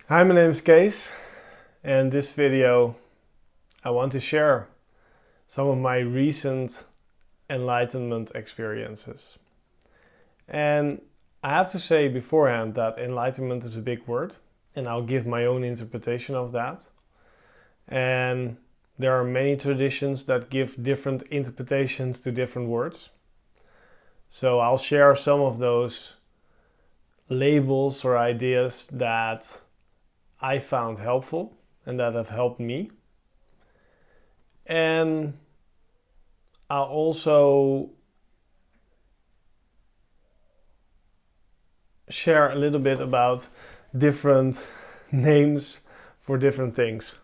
Hi, my name is Kees, and this video I want to share some of my recent enlightenment experiences. And I have to say beforehand that enlightenment is a big word, and I'll give my own interpretation of that. And there are many traditions that give different interpretations to different words. So I'll share some of those labels or ideas that I found helpful and that have helped me. And I'll also share a little bit about different names for different things.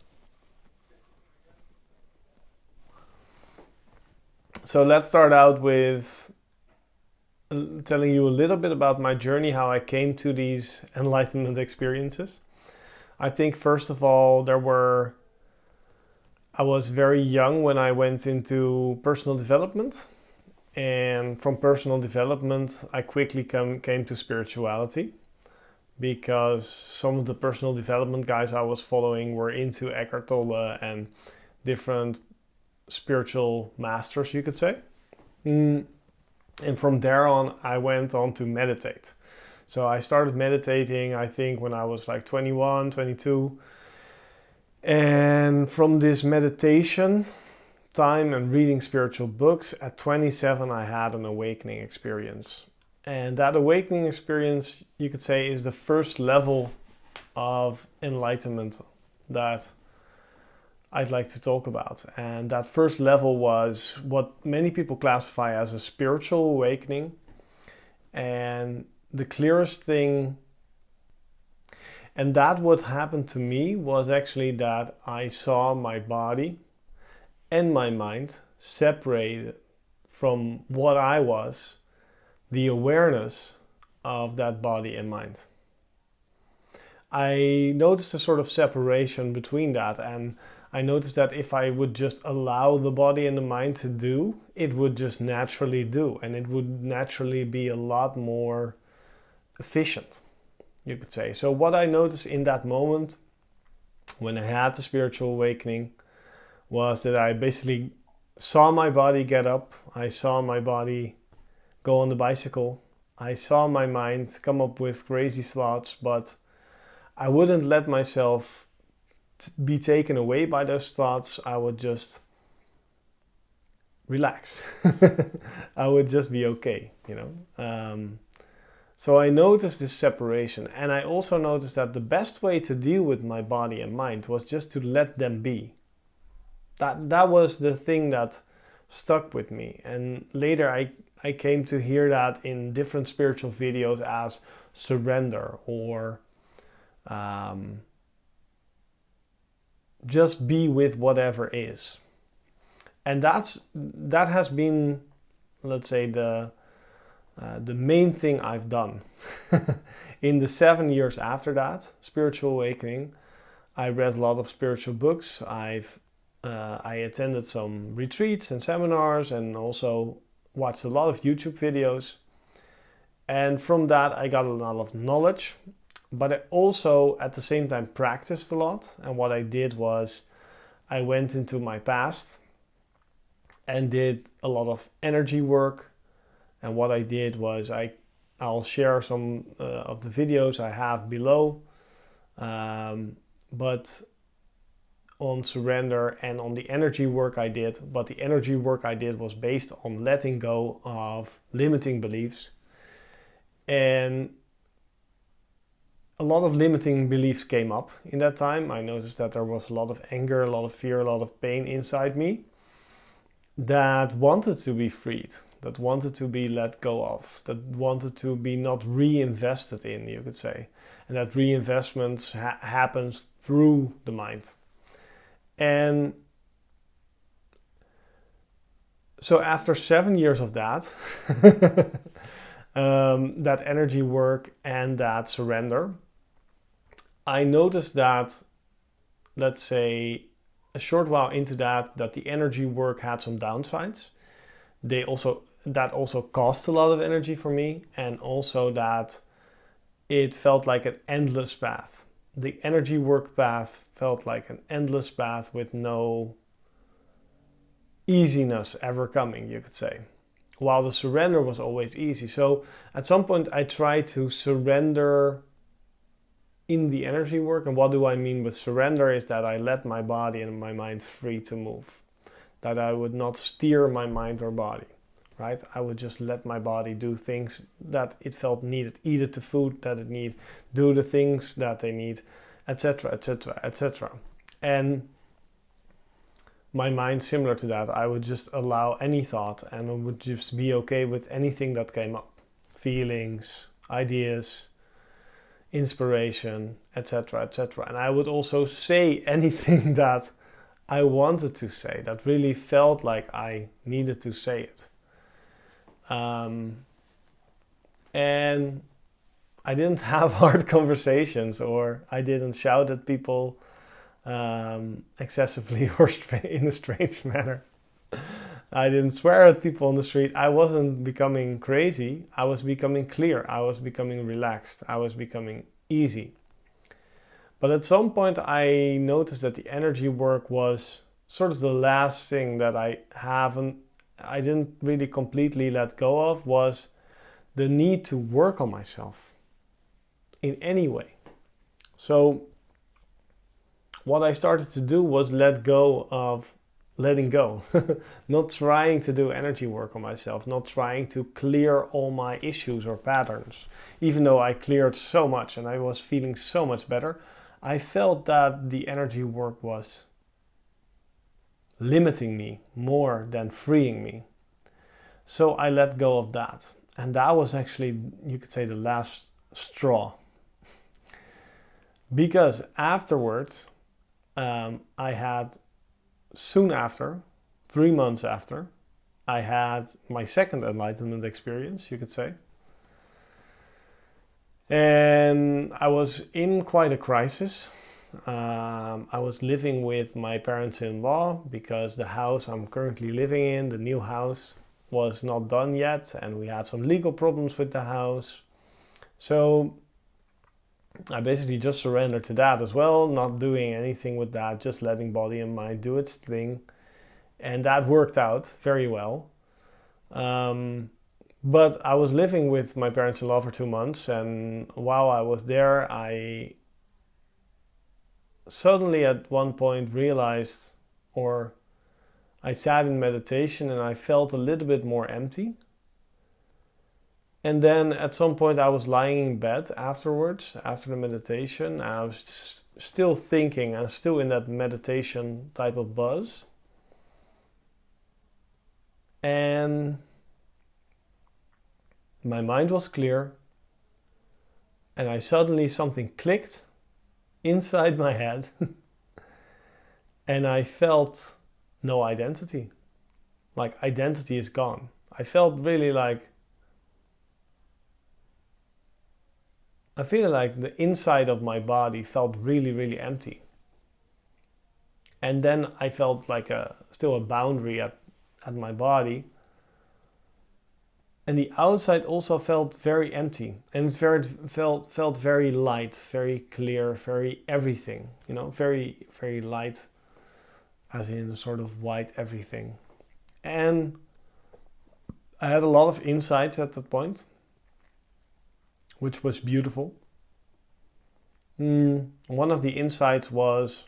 So let's start out with telling you a little bit about my journey, how I came to these enlightenment experiences. I think first of all, I was very young when I went into personal development. And from personal development, I quickly came to spirituality because some of the personal development guys I was following were into Eckhart Tolle and different spiritual masters, you could say. And from there on, I went on to meditate. So I started meditating, I think, when I was like 21, 22. And from this meditation time and reading spiritual books, at 27, I had an awakening experience. And that awakening experience, you could say, is the first level of enlightenment that I'd like to talk about. And that first level was what many people classify as a spiritual awakening. And the clearest thing, and that what happened to me was actually that I saw my body and my mind separated from what I was, the awareness of that body and mind. I noticed a sort of separation between that, and I noticed that if I would just allow the body and the mind to do, it would just naturally do, and it would naturally be a lot more efficient, you could say. So what I noticed in that moment when I had the spiritual awakening was that I basically saw my body get up, I saw my body go on the bicycle, I saw my mind come up with crazy thoughts, but I wouldn't let myself be taken away by those thoughts. I would just relax. I would just be okay, So I noticed this separation, and I also noticed that the best way to deal with my body and mind was just to let them be. That was the thing that stuck with me. And later I came to hear that in different spiritual videos as surrender or just be with whatever is. And that has been, let's say, the main thing I've done. In the 7 years after that spiritual awakening, I read a lot of spiritual books. I attended some retreats and seminars and also watched a lot of YouTube videos. And from that, I got a lot of knowledge, but I also at the same time practiced a lot. And what I did was I went into my past and did a lot of energy work. And what I did was I'll share some of the videos I have below, but on surrender and on the energy work I did. But the energy work I did was based on letting go of limiting beliefs. And a lot of limiting beliefs came up in that time. I noticed that there was a lot of anger, a lot of fear, a lot of pain inside me that wanted to be freed, that wanted to be let go of, that wanted to be not reinvested in, you could say. And that reinvestment happens through the mind. And so after 7 years of that, that energy work and that surrender, I noticed that, let's say, a short while into that the energy work had some downsides. That also cost a lot of energy for me, and also that it felt like an endless path. the energy work path felt like an endless path with no easiness ever coming, you could say. While the surrender was always easy. So at some point I tried to surrender in the energy work. And what do I mean with surrender is that I let my body and my mind free to move. That I would not steer my mind or body, right? I would just let my body do things that it felt needed, eat the food that it needs, do the things that they need, etc., etc., etc. And my mind, similar to that, I would just allow any thought and I would just be okay with anything that came up. Feelings, ideas, inspiration, etc., etc. And I would also say anything that I wanted to say, that really felt like I needed to say it. And I didn't have hard conversations, or I didn't shout at people excessively or in a strange manner. I didn't swear at people on the street. I wasn't becoming crazy. I was becoming clear. I was becoming relaxed. I was becoming easy. But at some point I noticed that the energy work was sort of the last thing that I didn't really completely let go of, was the need to work on myself in any way. So what I started to do was let go of letting go. Not trying to do energy work on myself, not trying to clear all my issues or patterns. Even though I cleared so much and I was feeling so much better, I felt that the energy work was limiting me more than freeing me. So I let go of that. And that was actually, you could say, the last straw. Because afterwards, I had, soon after, 3 months after, I had my second enlightenment experience, you could say. And I was in quite a crisis. I was living with my parents-in-law because the house I'm currently living in, the new house, was not done yet, and we had some legal problems with the house. So I basically just surrendered to that as well, not doing anything with that, just letting body and mind do its thing. And that worked out very well. But I was living with my parents-in-law for 2 months, and while I was there, I suddenly at one point realized, or I sat in meditation and I felt a little bit more empty. And then at some point I was lying in bed afterwards, after the meditation. I was still thinking and still in that meditation type of buzz. And my mind was clear. And I suddenly, something clicked inside my head. And I felt no identity. Like identity is gone. I felt really like, I feel like the inside of my body felt really, really empty. And then I felt like still a boundary at my body. And the outside also felt very empty. And it felt very light, very clear, very everything. Very, very light, as in a sort of white everything. And I had a lot of insights at that point, which was beautiful. One of the insights was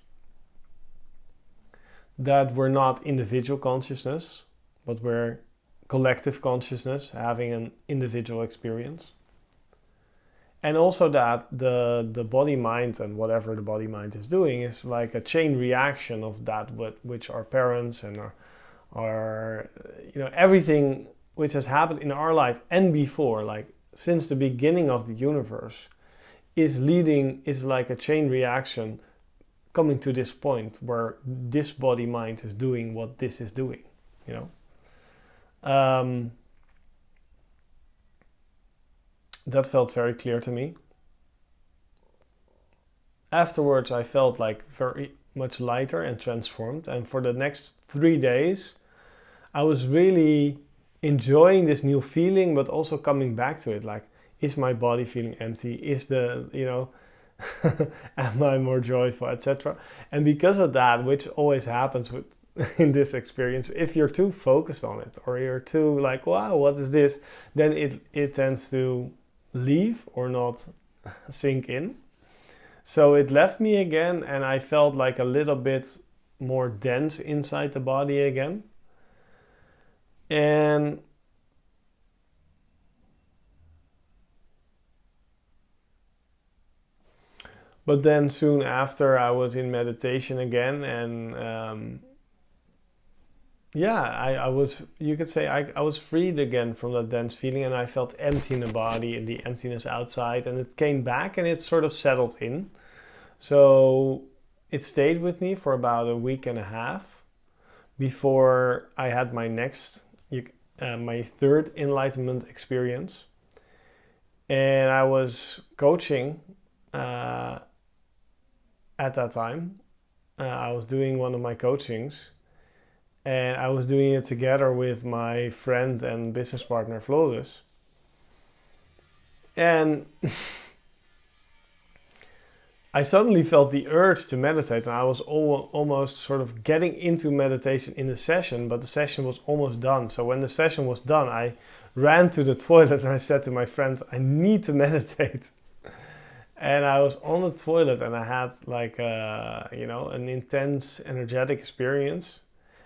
that we're not individual consciousness, but we're collective consciousness having an individual experience. And also that the body-mind and whatever the body-mind is doing is like a chain reaction of that which our parents and our everything which has happened in our life and before, like since the beginning of the universe, is like a chain reaction coming to this point where this body-mind is doing what this is doing, That felt very clear to me. Afterwards, I felt like very much lighter and transformed. And for the next 3 days, I was really enjoying this new feeling, but also coming back to it. Like, is my body feeling empty? Is Am I more joyful, etc.? And because of that, which always happens with in this experience, if you're too focused on it or you're too like, wow, what is this? Then it tends to leave or not sink in. So it left me again, and I felt like a little bit more dense inside the body again. And but then soon after, I was in meditation again, and yeah, I was, you could say, I was freed again from that dense feeling, and I felt empty in the body and the emptiness outside, and it came back and it sort of settled in. So it stayed with me for about a week and a half before I had my my third enlightenment experience. And I was coaching at that time. I was doing one of my coachings, and I was doing it together with my friend and business partner Fullness. And I suddenly felt the urge to meditate, and I was almost sort of getting into meditation in the session, but the session was almost done. So when the session was done, I ran to the toilet and I said to my friend, I need to meditate. And I was on the toilet, and I had like an intense energetic experience.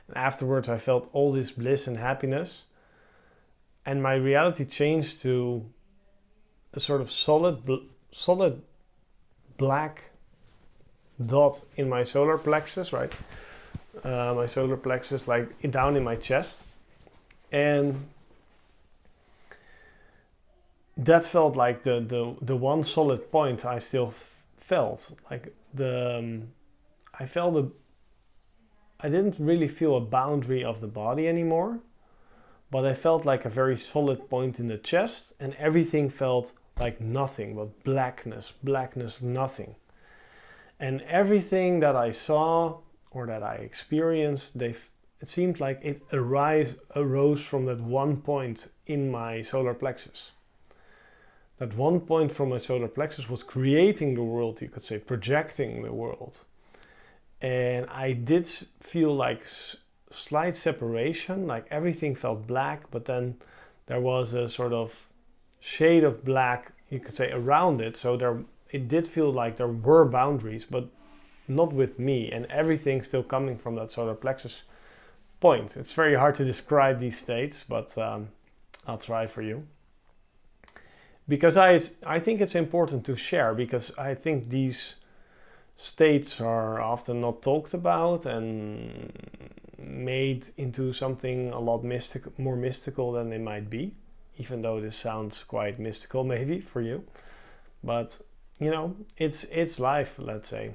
And afterwards I felt all this bliss and happiness. And my reality changed to a sort of solid black dot in my solar plexus, right? My solar plexus, like down in my chest. And that felt like the one solid point I still felt. Like I didn't really feel a boundary of the body anymore, but I felt like a very solid point in the chest, and everything felt like nothing but blackness, nothing. And everything that I saw or that I experienced, it seemed like it arose from that one point in my solar plexus. That one point from my solar plexus was creating the world, you could say, projecting the world. And I did feel like slight separation, like everything felt black, but then there was a sort of shade of black, you could say, around it. So it did feel like there were boundaries, but not with me, and everything still coming from that solar plexus point. It's very hard to describe these states, but I'll try for you. Because I think it's important to share, because I think these states are often not talked about and made into something a lot more mystical than they might be, even though this sounds quite mystical maybe for you. But it's life, let's say.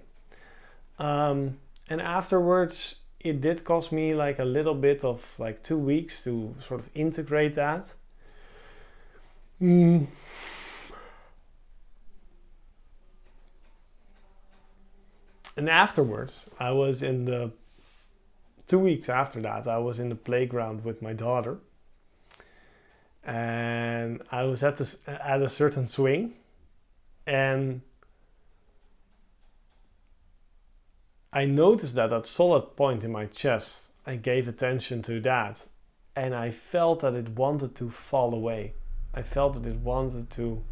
And afterwards, it did cost me like a little bit of like 2 weeks to sort of integrate that. And afterwards, 2 weeks after that, I was in the playground with my daughter, and I was at a certain swing, and I noticed that solid point in my chest. I gave attention to that, and I felt that it wanted to fall away. I felt that it wanted to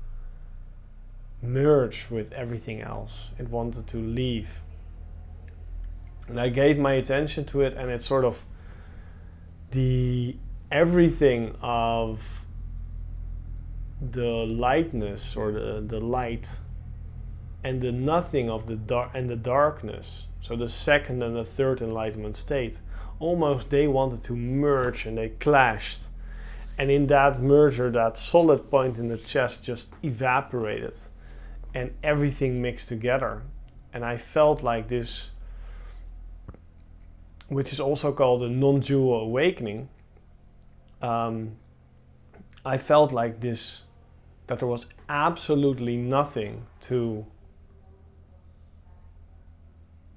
merge with everything else. It wanted to leave. And I gave my attention to it, and it's sort of the everything of the lightness or the light, and the nothing of the darkness. So the second and the third enlightenment state, almost they wanted to merge, and they clashed. And in that merger, that solid point in the chest just evaporated, and everything mixed together. And I felt like this, which is also called a non-dual awakening. I felt like this, that there was absolutely nothing to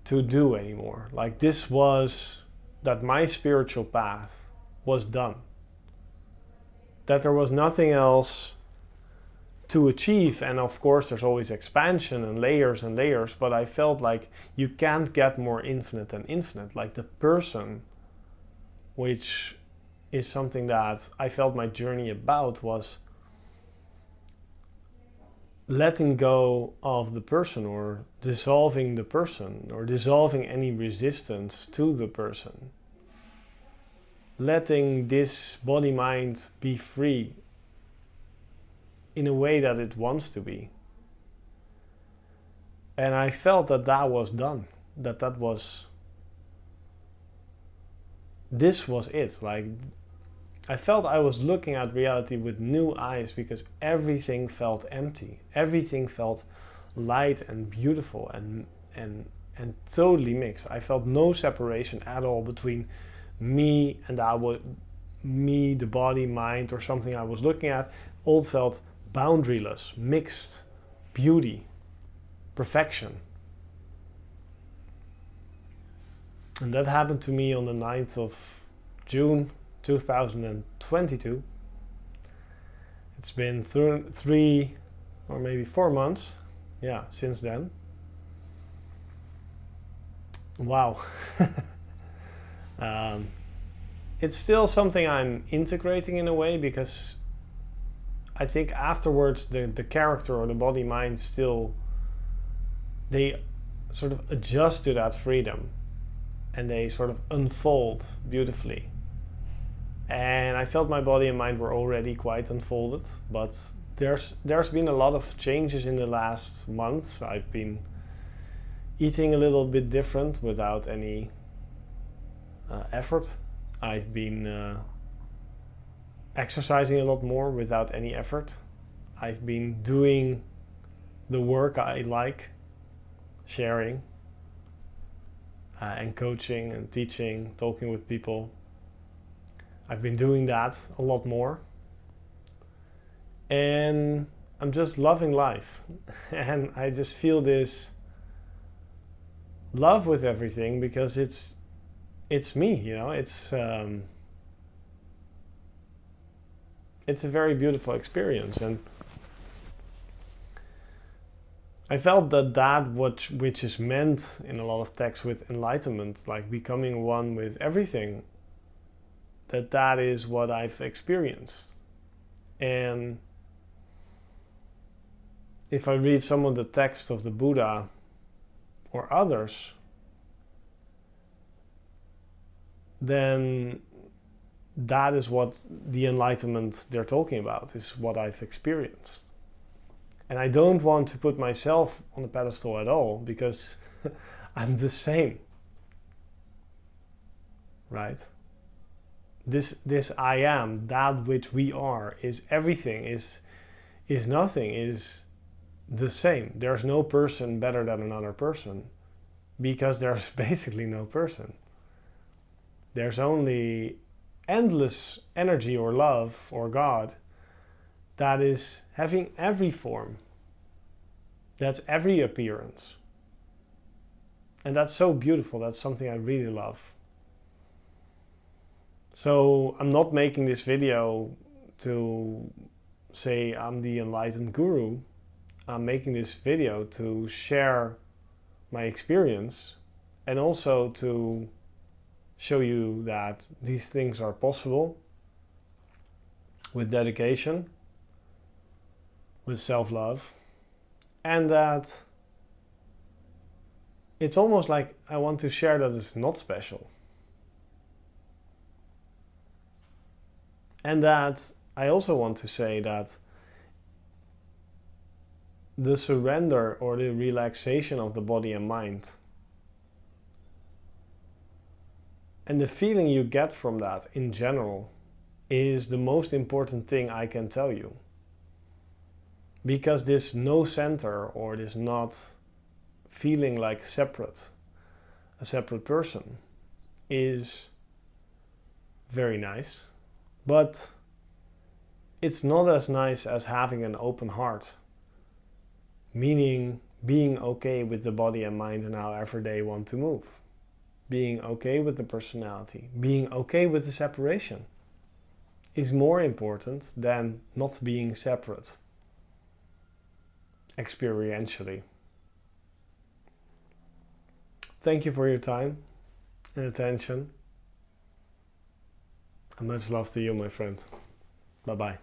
do anymore. Like this was, that my spiritual path was done. That there was nothing else to achieve. And of course there's always expansion and layers, but I felt like you can't get more infinite than infinite. Like the person, which is something that I felt my journey about, was letting go of the person, or dissolving the person, or dissolving any resistance to the person. Letting this body mind be free in a way that it wants to be. And I felt that that was done. This was it. Like, I felt I was looking at reality with new eyes, because everything felt empty. Everything felt light and beautiful and totally mixed. I felt no separation at all between me and me, the body, mind, or something I was looking at. All felt boundaryless, mixed, beauty, perfection. And that happened to me on the 9th of June 2022. It's been 3 or maybe 4 months, since then. Wow. It's still something I'm integrating in a way, because I think afterwards the character or the body mind still, they sort of adjust to that freedom, and they sort of unfold beautifully. And I felt my body and mind were already quite unfolded, but there's been a lot of changes in the last month. I've been eating a little bit different without any effort. I've been exercising a lot more without any effort. I've been doing the work I like, sharing and coaching and teaching, talking with people. I've been doing that a lot more, and I'm just loving life. And I just feel this love with everything, because it's me, it's a very beautiful experience. And I felt that which is meant in a lot of texts with enlightenment, like becoming one with everything, that is what I've experienced. And if I read some of the texts of the Buddha or others, then that is what the enlightenment they're talking about, is what I've experienced. And I don't want to put myself on a pedestal at all, because I'm the same, right? This I am, that which we are, is everything, is nothing, is the same. There's no person better than another person, because there's basically no person. There's only endless energy or love or God that is having every form. That's every appearance. And that's so beautiful. That's something I really love. So I'm not making this video to say I'm the enlightened guru. I'm making this video to share my experience, and also to show you that these things are possible with dedication, with self-love, and that it's almost like I want to share that it's not special. And that I also want to say that the surrender or the relaxation of the body and mind, and the feeling you get from that in general, is the most important thing I can tell you. Because this no center, or this not feeling like a separate person, is very nice. But it's not as nice as having an open heart. Meaning being okay with the body and mind and however they want to move. Being okay with the personality. Being okay with the separation is more important than not being separate. experientially. Thank you for your time and attention. And much love to you, my friend. Bye-bye.